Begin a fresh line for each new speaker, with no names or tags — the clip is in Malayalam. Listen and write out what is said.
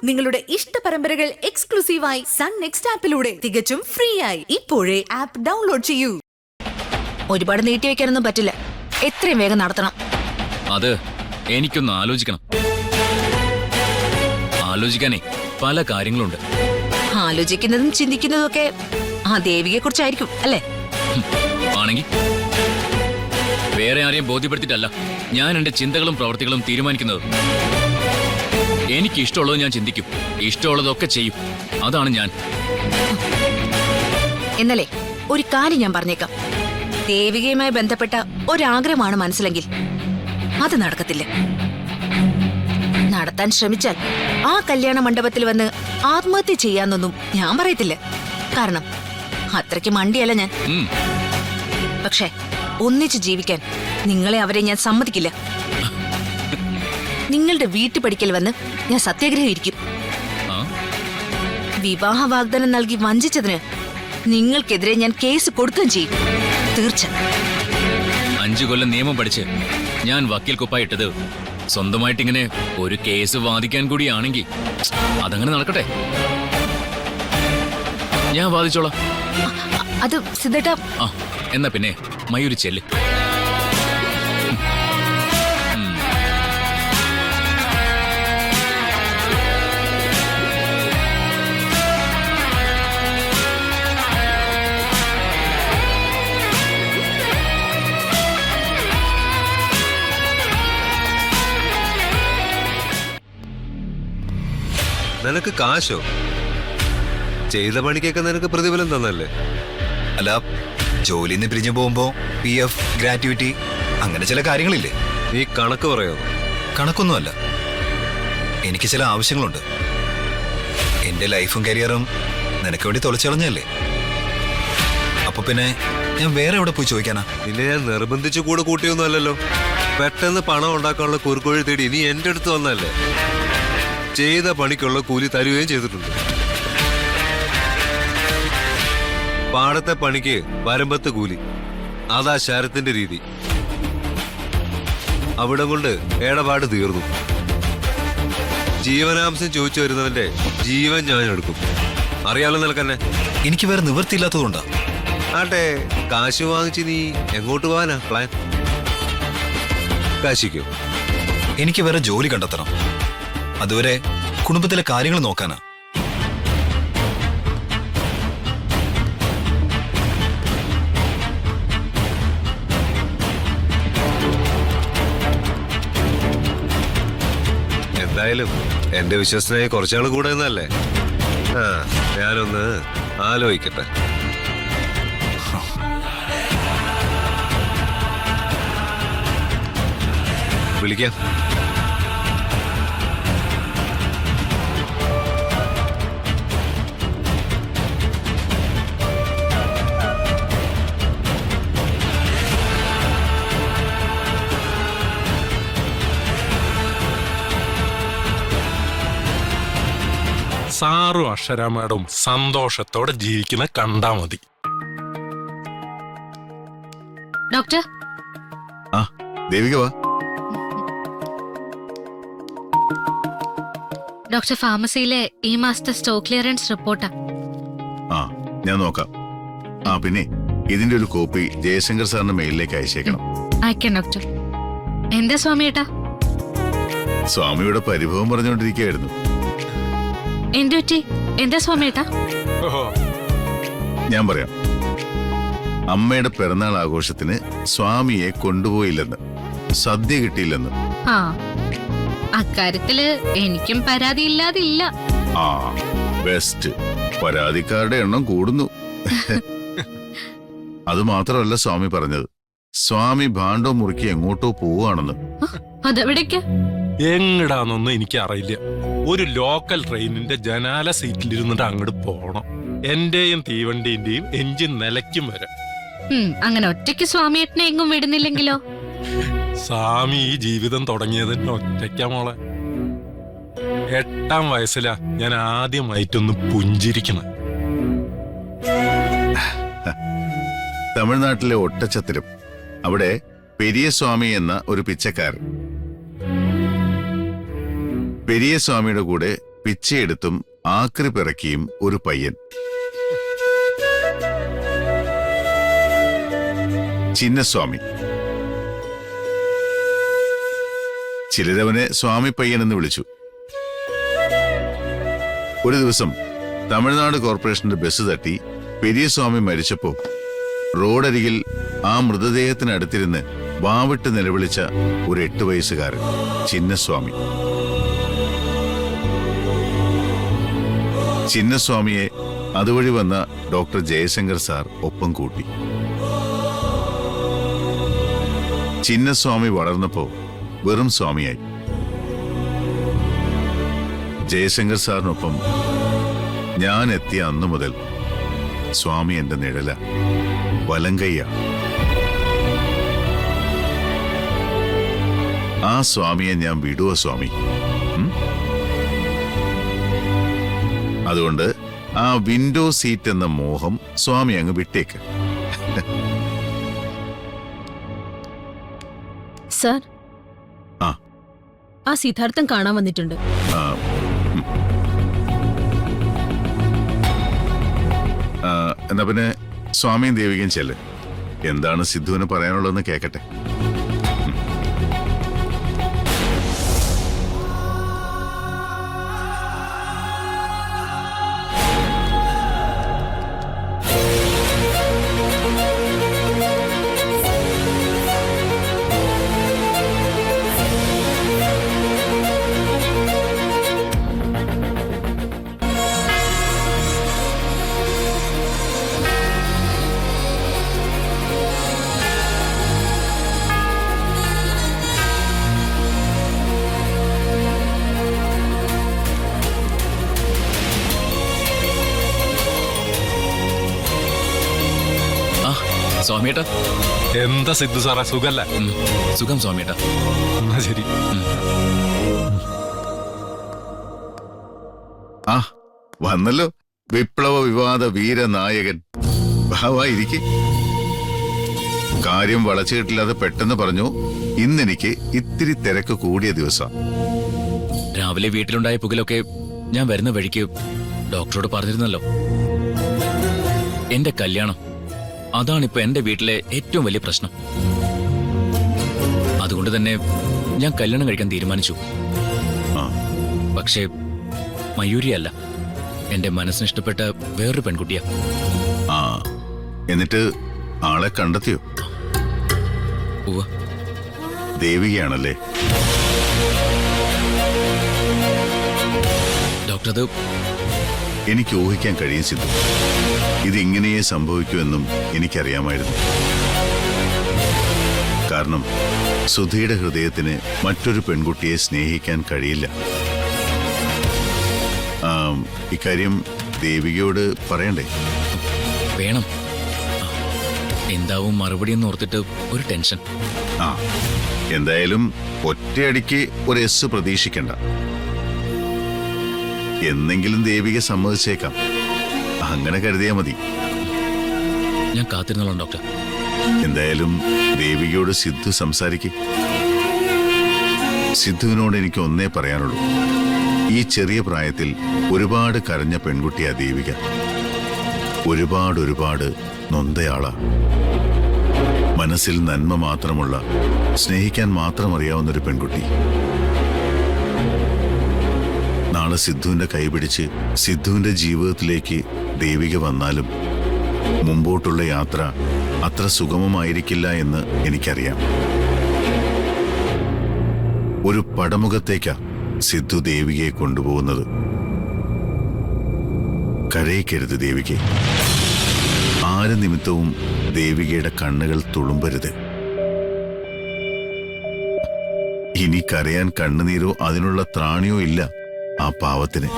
നിങ്ങളുടെ ഇഷ്ട പരമ്പരകൾ എക്സ്ക്ലൂസീവായി സൺ നെക്സ്റ്റ് ആപ്പിലൂടെ തികച്ചും ഫ്രീ ആയി ഇപ്പോഴേ ആപ്പ് ഡൗൺലോഡ് ചെയ്യൂ.
ഒരുപാട് നീട്ടിവെക്കാനൊന്നും പറ്റില്ല, എത്രയും വേഗം നടത്തണം.
അത് എനിക്കൊന്ന് ആലോചിക്കണം. ആലോചിക്കാനേ പല കാര്യങ്ങളുണ്ട്.
ആലോചിക്കുന്നതും ചിന്തിക്കുന്നതും ഒക്കെ ആ ദേവിയെ കുറിച്ചായിരിക്കും അല്ലേ?
ആണെങ്കിൽ വേറെ ആരെയും ബോധ്യപ്പെടുത്തിയിട്ടല്ല ഞാൻ എന്റെ ചിന്തകളും പ്രവർത്തികളും തീരുമാനിക്കുന്നത്. എനിക്ക് ഇഷ്ടമുള്ളത് ഞാൻ ചിന്തിക്കും, ഇഷ്ടമുള്ളതൊക്കെ ചെയ്യും. അതാണ് ഞാൻ.
എന്നല്ലേ ഒരു കാര്യം ഞാൻ പറഞ്ഞേക്കാം. ദേവികയുമായി ബന്ധപ്പെട്ട ഒരാഗ്രഹമാണ് മനസ്സിലെങ്കിൽ അത് നടക്കത്തില്ല. നടത്താൻ ശ്രമിച്ചാൽ ആ കല്യാണ മണ്ഡപത്തിൽ വന്ന് ആത്മഹത്യ ചെയ്യാന്നൊന്നും ഞാൻ പറയത്തില്ല. കാരണം അത്രയ്ക്ക് മണ്ടിയല്ല ഞാൻ. പക്ഷെ ഒന്നിച്ച് ജീവിക്കാൻ നിങ്ങളെ അവരെ ഞാൻ സമ്മതിക്കില്ല. നിങ്ങളുടെ വീട്ടുപടിക്കൽ വന്ന് ഞാൻ സത്യാഗ്രഹം ഇരിക്കും. വിവാഹ വാഗ്ദാനം നൽകി വഞ്ചിച്ചതിന് നിങ്ങൾക്കെതിരെ ഞാൻ കേസ് കൊടുക്കുകയും ചെയ്യും. തീർച്ച.
5 കൊല്ലം നിയമം പഠിച്ച് ഞാൻ വക്കീൽ കുപ്പായിട്ടത് സ്വന്തമായിട്ടിങ്ങനെ ഒരു കേസ് വാദിക്കാൻ കൂടിയാണെങ്കിൽ അതങ്ങനെ നടക്കട്ടെ. ഞാൻ വാദിച്ചോളാം.
അത് സിദ്ധേട്ടാ.
എന്നാ പിന്നെ മയൂരി ചെല്ല്.
നിനക്ക് കാശോ? ചെയ്ത പണിക്കൊക്കെ നിനക്ക് പ്രതിഫലം തന്നല്ലേ?
അല്ല, ജോലിന്ന് പിരിഞ്ഞു പോകുമ്പോ PF, ഗ്രാറ്റുവിറ്റി, അങ്ങനെ ചില കാര്യങ്ങളില്ലേ?
നീ കണക്ക് പറയോ?
കണക്കൊന്നുമല്ല, എനിക്ക് ചില ആവശ്യങ്ങളുണ്ട്. എന്റെ ലൈഫും കരിയറും നിനക്ക് വേണ്ടി തുളച്ചളഞ്ഞല്ലേ. അപ്പൊ പിന്നെ ഞാൻ വേറെ എവിടെ പോയി ചോദിക്കാനാ?
നിന്നെ ഞാൻ നിർബന്ധിച്ചു കൂടെ കൂട്ടിയൊന്നും അല്ലല്ലോ. പെട്ടെന്ന് പണം ഉണ്ടാക്കാനുള്ള കുറുക്കൊഴി തേടി നീ എന്റെ അടുത്ത് വന്നല്ലേ. ചെയ്ത പണിക്കുള്ള കൂലി തരുകയും ചെയ്തിട്ടുണ്ട്. പാടത്തെ പണിക്ക് വരമ്പത്ത് കൂലി, അതാ ശരത്തിന്റെ രീതി. അവിടം കൊണ്ട് ഏടപാട് തീർന്നു. ജീവനാംശം ചോദിച്ചു വരുന്നവന്റെ ജീവൻ ഞാൻ എടുക്കും. അറിയാലോ നിനക്കെന്നെ.
എനിക്ക് വേറെ നിവൃത്തിയില്ലാത്തതുകൊണ്ടാ.
ആട്ടെ, കാശ് വാങ്ങിച്ച് നീ എങ്ങോട്ട് പോവാനാ പ്ലാൻ? കാശിക്കോ?
എനിക്ക് വേറെ ജോലി കണ്ടെത്തണം. അതുവരെ കുടുംബത്തിലെ കാര്യങ്ങൾ നോക്കാനാ.
എന്തായാലും എന്റെ വിശ്വസനായി കുറച്ചാൾ കൂടെ എന്നല്ലേ. ഞാനൊന്ന് ആലോചിക്കട്ടെ. വിളിക്കാം.
സാറും അക്ഷര മാഡവും സന്തോഷത്തോടെ ജീവിക്കുന്ന കണ്ടാ മതി.
ഡോക്ടർ.
ദേവിക വാ.
ഡോക്ടർ, ഫാർമസിയിലെ ഈ മാസത്തെ സ്റ്റോക്ക് ക്ലിയറൻസ് റിപ്പോർട്ടാ.
ഞാൻ നോക്കാം. പിന്നെ ഇതിന്റെ ഒരു കോപ്പി ജയശങ്കർ സാറിന്റെ മെയിലിലേക്ക് അയച്ചേക്കണം.
അയക്കാം ഡോക്ടർ. എന്താ സ്വാമിയേട്ടാ?
സ്വാമിയുടെ പരിഭവം പറഞ്ഞുകൊണ്ടിരിക്കുകയായിരുന്നു.
എന്തുപറ്റി? എന്താ സ്വാമിയേട്ടാ?
ഞാൻ പറയാം. അമ്മയുടെ പിറന്നാൾ ആഘോഷത്തിന് സ്വാമിയെ കൊണ്ടുപോയില്ലെന്ന്, സദ്യ കിട്ടിയില്ലെന്ന്.
അക്കാര്യത്തില് എനിക്കും പരാതിയില്ലാതില്ല.
ബെസ്റ്റ്. പരാതിക്കാരുടെ എണ്ണം കൂടുന്നു. അത് മാത്രമല്ല സ്വാമി പറഞ്ഞത്, സ്വാമി ഭാണ്ഡോ മുറുക്കി എങ്ങോട്ടോ പോവുകയാണെന്ന്.
അതെവിടേക്ക്?
എങ്ങടാന്നൊന്നും എനിക്ക് അറിയില്ല. ഒരു ലോക്കൽ ട്രെയിനിന്റെ ജനാല സീറ്റിലിരുന്നിട്ട് അങ്ങോട്ട് പോണം. എന്റെയും തീവണ്ടിന്റെയും എഞ്ചിൻ നിലയ്ക്കും വരെ.
അങ്ങനെ ഒറ്റയ്ക്ക് സ്വാമിയേട്ടനെ എങ്ങും വിടുന്നില്ലെങ്കിലോ?
സ്വാമി ഈ ജീവിതം തുടങ്ങിയത് ഒറ്റയ്ക്കാ മോളെ. 8ാം വയസ്സിലാ ഞാൻ ആദ്യമായിട്ടൊന്ന് പുഞ്ചിരിക്കണം.
തമിഴ്നാട്ടിലെ ഒട്ടച്ചത്തിരം, അവിടെ പെരിയസ്വാമി എന്ന ഒരു പിച്ചക്കാരൻ. പെരിയസ്വാമിയുടെ കൂടെ പിച്ചയെടുത്തും ആക്രി പിറക്കിയും ഒരു പയ്യൻ. ചിന്നസ്വാമി. ചിലരവനെ സ്വാമി പയ്യൻ എന്ന് വിളിച്ചു. ഒരു ദിവസം തമിഴ്നാട് കോർപ്പറേഷന്റെ ബസ് തട്ടി പെരിയസ്വാമി മരിച്ചപ്പോ റോഡരികിൽ ആ മൃതദേഹത്തിനടുത്തിരുന്ന് വാവിട്ട് നിലവിളിച്ച ഒരു 8 വയസ്സുകാരൻ ചിന്നസ്വാമി. ചിന്നസ്വാമിയെ അതുവഴി വന്ന ഡോക്ടർ ജയശങ്കർ സാർ ഒപ്പം കൂട്ടി. ചിന്നസ്വാമി വളർന്നപ്പോ വെറും സ്വാമിയായി. ജയശങ്കർ സാറിനൊപ്പം ഞാൻ എത്തിയ അന്നു മുതൽ സ്വാമി എന്റെ നിഴല, വലങ്കയ്യ. ആ സ്വാമിയെ ഞാൻ വിടുവോ സ്വാമി? അതുകൊണ്ട് ആ വിൻഡോ സീറ്റ് എന്ന മോഹം സ്വാമി അങ്ങ് വിട്ടേക്ക്.
സർ,
ആ
ആ സിദ്ധാർത്ഥൻ കാണാൻ വന്നിട്ടുണ്ട്.
എന്നാ പിന്നെ സ്വാമിയും ദേവികയും ചെല്ല്. എന്താണ് സിദ്ധുവിന് പറയാനുള്ളതെന്ന് കേക്കട്ടെ.
സ്വാമിയേട്ടാ.
എന്താ സിദ്ധു സാറേ, സുഖല്ല?
സുഖം സ്വാമിയേട്ടാ.
എന്നാ ശരി.
ആ വന്നല്ലോ വിപ്ലവ വിവാദ വീരനായകൻ. ഭാവായിരിക്കെ. കാര്യം വളച്ചുകെട്ടില്ലാതെ പെട്ടെന്ന് പറഞ്ഞു, ഇന്നെനിക്ക് ഇത്തിരി തിരക്ക് കൂടിയ ദിവസം.
രാവിലെ വീട്ടിലുണ്ടായ പുകലൊക്കെ ഞാൻ വരുന്ന വഴിക്ക് ഡോക്ടറോട് പറഞ്ഞിരുന്നല്ലോ. എന്റെ കല്യാണം, അതാണിപ്പോ എന്റെ വീട്ടിലെ ഏറ്റവും വലിയ പ്രശ്നം. അതുകൊണ്ട് തന്നെ ഞാൻ കല്യാണം കഴിക്കാൻ തീരുമാനിച്ചു. പക്ഷേ മയൂരിയല്ല, എന്റെ മനസ്സിന് ഇഷ്ടപ്പെട്ട വേറൊരു പെൺകുട്ടിയാ.
ആ എന്നിട്ട് ആളെ കണ്ടെത്തിയോ?
ഉവ്വ.
ദേവികയാണല്ലേ?
ഡോക്ടർ, അത്
എനിക്ക് ഊഹിക്കാൻ കഴിയും സിദ്ധു. ഇതിങ്ങനെയേ സംഭവിക്കുമെന്നും എനിക്കറിയാമായിരുന്നു. കാരണം സുധയുടെ ഹൃദയത്തിന് മറ്റൊരു പെൺകുട്ടിയെ സ്നേഹിക്കാൻ കഴിയില്ല. ഇക്കാര്യം ദേവികയോട് പറയണ്ടേ?
വേണം. എന്താവും മറുപടി എന്ന് ഓർത്തിട്ട് ഒരു ടെൻഷൻ.
ആ എന്തായാലും ഒറ്റയടിക്ക് ഒരു എസ് പ്രതീക്ഷിക്കണ്ട. എന്നെങ്കിലും ദേവിക സമ്മതിച്ചേക്കാം. അങ്ങനെ കരുതിയാ മതി.
ഞാൻ കാത്തിരുന്നോളാം ഡോക്ടർ.
എന്തായാലും ദേവികയോട് സിദ്ധു സംസാരിക്കും. സിദ്ധുവിനോട് എനിക്ക് ഒന്നേ പറയാനുള്ളൂ. ഈ ചെറിയ പ്രായത്തിൽ ഒരുപാട് കരഞ്ഞ പെൺകുട്ടിയാ ദേവിക. ഒരുപാട് നൊന്തയാളാ. മനസ്സിൽ നന്മ മാത്രമുള്ള, സ്നേഹിക്കാൻ മാത്രം അറിയാവുന്നൊരു പെൺകുട്ടി. നാളെ സിദ്ധുവിന്റെ കൈപിടിച്ച് സിദ്ധുവിന്റെ ജീവിതത്തിലേക്ക് ദേവിക വന്നാലും മുമ്പോട്ടുള്ള യാത്ര അത്ര സുഗമമായിരിക്കില്ല എന്ന് എനിക്കറിയാം. ഒരു പടമുഖത്തേക്കാ സിദ്ധു ദേവികയെ കൊണ്ടുപോകുന്നത്. കരയിക്കരുത് ദേവികയെ. ആര് നിമിത്തവും ദേവികയുടെ കണ്ണുകൾ തുളുമ്പരുത്. ഇനി കരയാൻ കണ്ണുനീരോ അതിനുള്ള ത്രാണിയോ ഇല്ല ആ പാവത്തിന്.